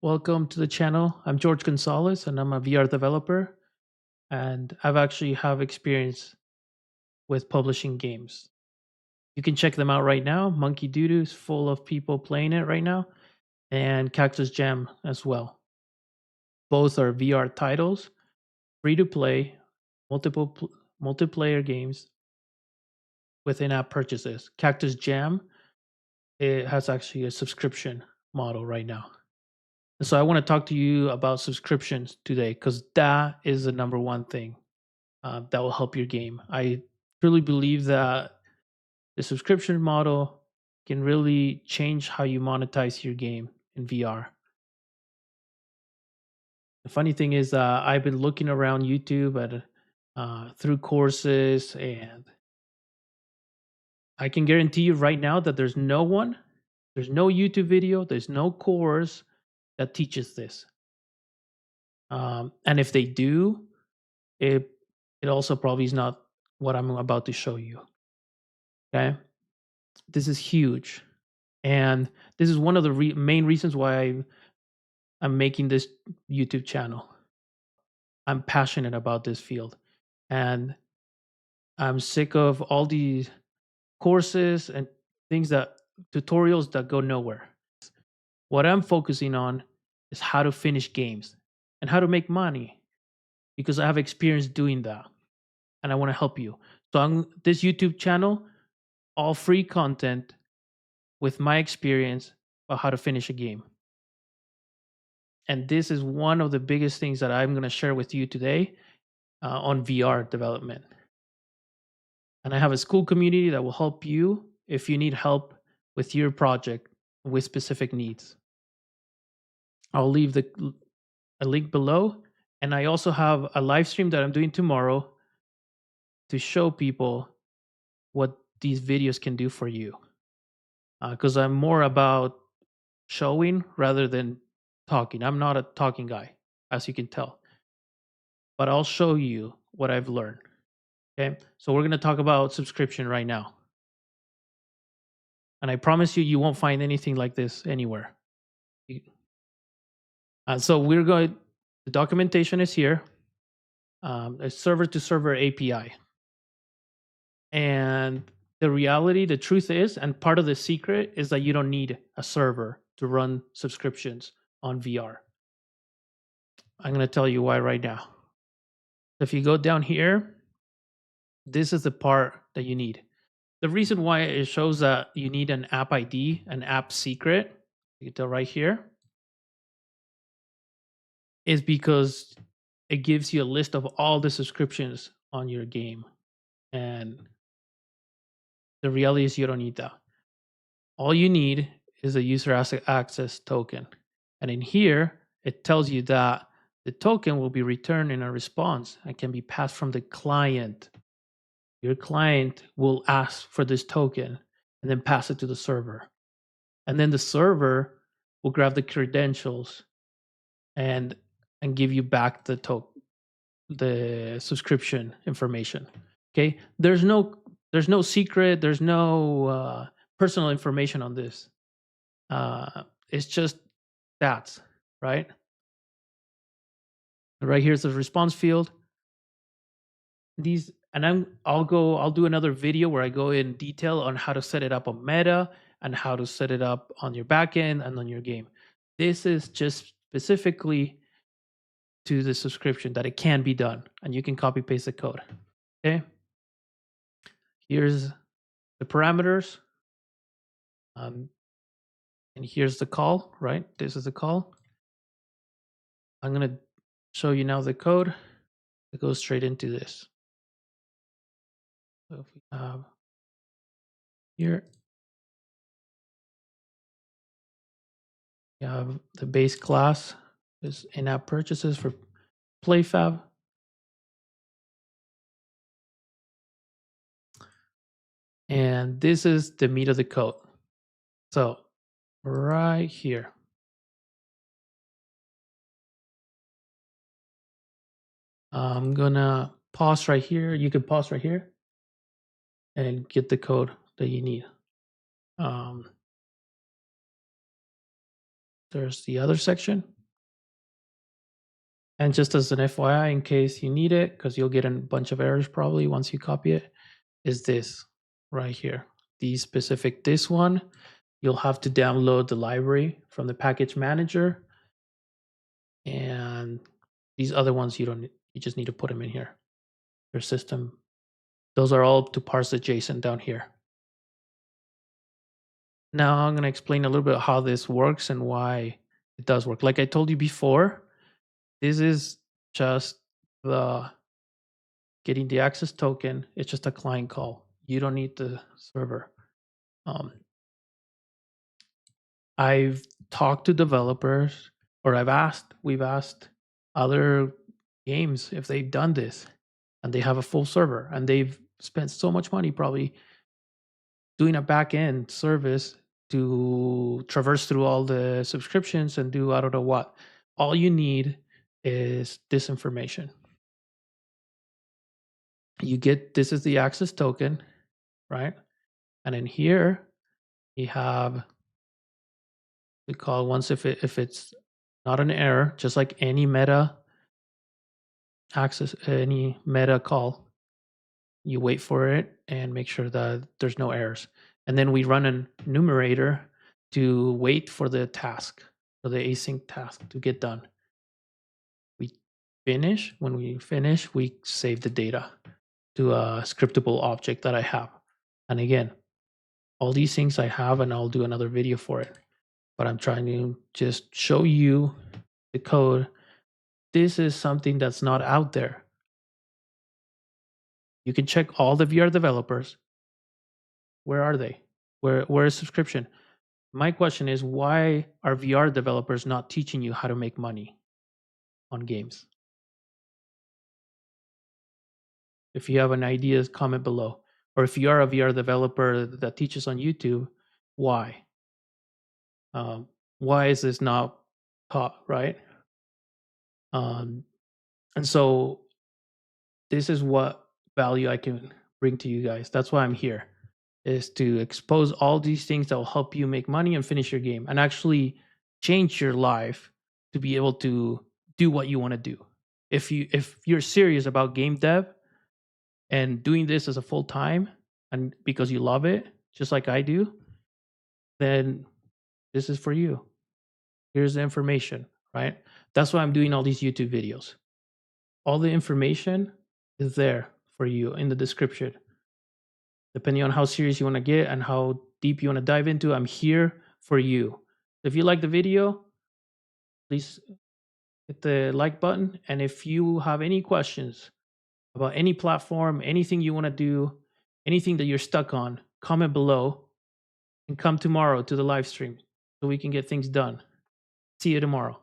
Welcome to the channel. I'm George Gonzalez and I'm a VR developer and I've actually have experience with publishing games. You can check them out right now. Monkey Doodoo is full of people playing it right now and Cactus Jam as well. Both are VR titles, free to play, multiplayer games with in-app purchases. Cactus Jam, it has actually a subscription model right now. So I want to talk to you about subscriptions today because that is the number one thing that will help your game. I truly believe that the subscription model can really change how you monetize your game in VR. The funny thing is, I've been looking around YouTube at through courses, and I can guarantee you right now that there's no YouTube video, there's no course that teaches this. And if they do, it it also probably is not what I'm about to show you. Okay, this is huge. And this is one of the main reasons why I'm making this YouTube channel. I'm passionate about this field, and I'm sick of all these courses and things that tutorials that go nowhere. What I'm focusing on is how to finish games and how to make money because I have experience doing that and I want to help you. So on this YouTube channel, all free content with my experience about how to finish a game. And this is one of the biggest things that I'm going to share with you today on VR development. And I have a Skool Community that will help you if you need help with your project with specific needs. I'll leave a link below. And I also have a live stream that I'm doing tomorrow to show people what these videos can do for you. Because I'm more about showing rather than talking. I'm not a talking guy, as you can tell. But I'll show you what I've learned. Okay, so we're going to talk about subscription right now. And I promise you, you won't find anything like this anywhere. So we're going, the documentation is here, a server to server API. And the reality, the truth is, and part of the secret is that you don't need a server to run subscriptions on VR. I'm going to tell you why right now. If you go down here, this is the part that you need. The reason why it shows that you need an app ID, an app secret, you can tell right here, is because it gives you a list of all the subscriptions on your game. And the reality is you don't need that. All you need is a user access token. And in here, it tells you that the token will be returned in a response and can be passed from the client. Your client will ask for this token and then pass it to the server. And then the server will grab the credentials and give you back the subscription information. Okay, there's no secret, there's no personal information on this. It's just stats, right? Right here's the response field. These, and I'll do another video where I go in detail on how to set it up on Meta and how to set it up on your backend and on your game. This is just specifically to the subscription that it can be done, and you can copy paste the code. Okay. Here's the parameters. And here's the call, right? This is the call. I'm going to show you now the code that goes straight into this. So if we have here, we have the base class is in-app purchases for PlayFab. And this is the meat of the code. So right here. I'm gonna pause right here. You can pause right here and get the code that you need. there's the other section. And just as an FYI, in case you need it, because you'll get a bunch of errors probably once you copy it, is this right here. This one, you'll have to download the library from the package manager. And these other ones, you just need to put them in here. Your system. Those are all to parse the JSON down here. Now I'm going to explain a little bit how this works and why it does work. Like I told you before, this is just the getting the access token. It's just a client call. You don't need the server. I've talked to developers, or we've asked other games if they've done this, and they have a full server, and they've spent so much money probably doing a back end service to traverse through all the subscriptions and do I don't know what. All you need is this information. This is the access token, right? And in here, you have we call once if it's not an error, just like any meta call, you wait for it and make sure that there's no errors. And then we run a numerator to wait for the task, for the async task to get done. When we finish, we save the data to a scriptable object that I have. And again, all these things I have, and I'll do another video for it. But I'm trying to just show you the code. This is something that's not out there. You can check all the VR developers. Where are they? Where is subscription? My question is, why are VR developers not teaching you how to make money on games? If you have an idea, comment below. Or if you are a VR developer that teaches on YouTube, why? Why is this not taught, right? And so this is what value I can bring to you guys. That's why I'm here, is to expose all these things that will help you make money and finish your game and actually change your life to be able to do what you want to do. If you're serious about game dev and doing this as a full time and because you love it, just like I do, then this is for you. Here's the information, right? That's why I'm doing all these YouTube videos. All the information is there for you in the description. Depending on how serious you want to get and how deep you want to dive into, I'm here for you. If you like the video, please hit the like button. And if you have any questions about any platform, anything you want to do, anything that you're stuck on, comment below and come tomorrow to the live stream so we can get things done. See you tomorrow.